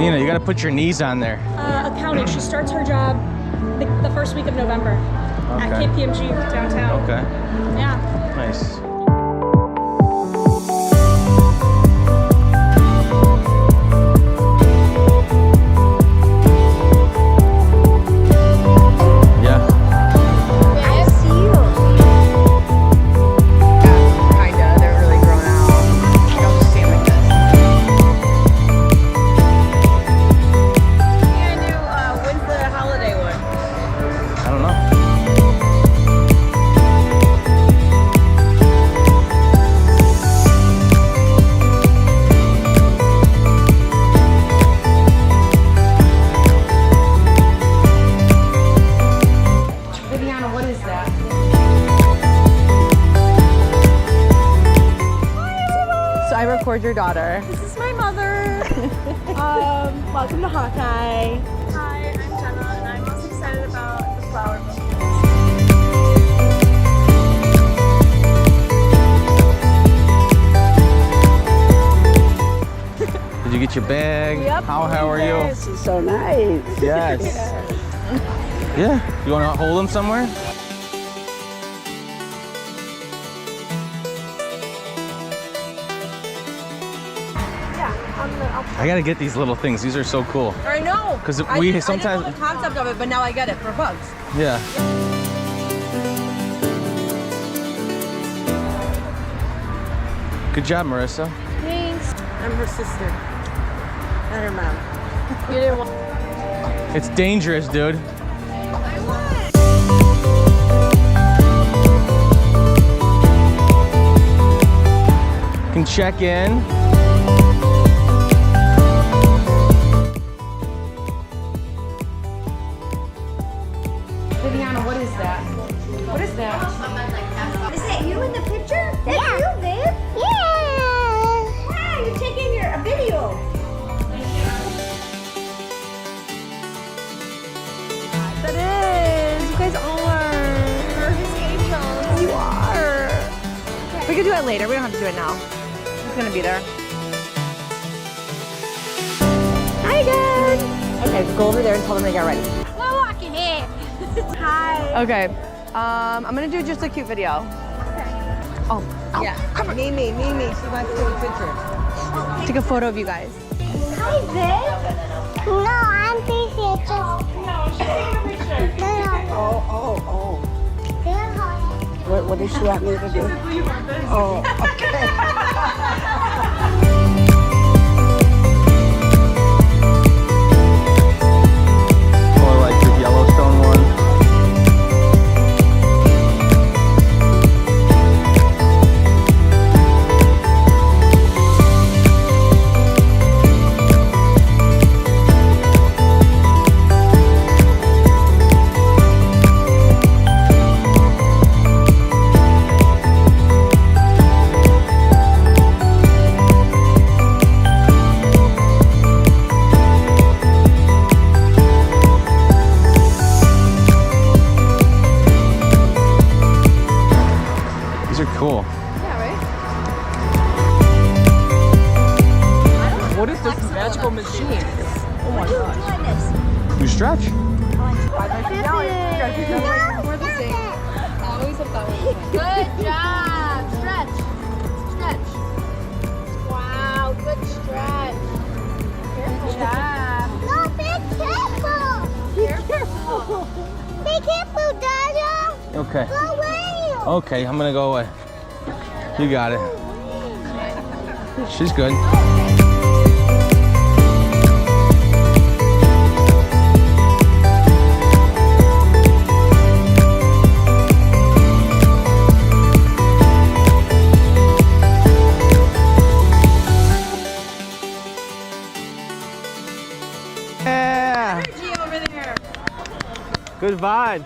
Nina, you gotta put your knees on there. Accountant. She starts her job the first week of November at KPMG downtown. Okay. Yeah. Nice. Your daughter. This is my mother. Welcome to Hawkeye. Hi, I'm Jenna, and I'm most excited about the flower book. Did you get your bag? Yep. How are you? This is so nice. Yes. Yeah. You want to hold them somewhere? I gotta get these little things. These are so cool. I know. Because we sometimes. I didn't know the concept of it, but now I get it for bugs. Yeah. Good job, Marissa. Thanks. I'm her sister. Not her mom. You didn't want. It's dangerous, dude. You can check in. What is that? What is that? Is that you in the picture? That's you, babe? Yeah! Wow, you're taking a video. That is! You guys are! We're his angels. You are! We can do it later. We don't have to do it now. It's gonna be there. Hi, Dad! Okay, go over there and tell them they got ready. We're walking here. Hi. Okay, I'm gonna do just a cute video. Okay. Oh, Yeah, Mimi, she wants to take a picture. take a photo of you guys. Hi, babe. No, I'm busy. No, she's taking a picture. No. Oh. Say hi. What does she want me to do? She said, will you want this? Oh, okay. Or like the Yellowstone one. These are cool. Yeah, right? What is this magical machine? Oh my gosh. Doing this. You stretch. We're the same. I always have that one. Good job. Stretch. Stretch. Wow, good stretch. Good job. No, be careful. Be careful. Be careful, Dada. Okay. Go away. Okay, I'm gonna go away. You got it. She's good. Yeah. Energy over there. Good vibe.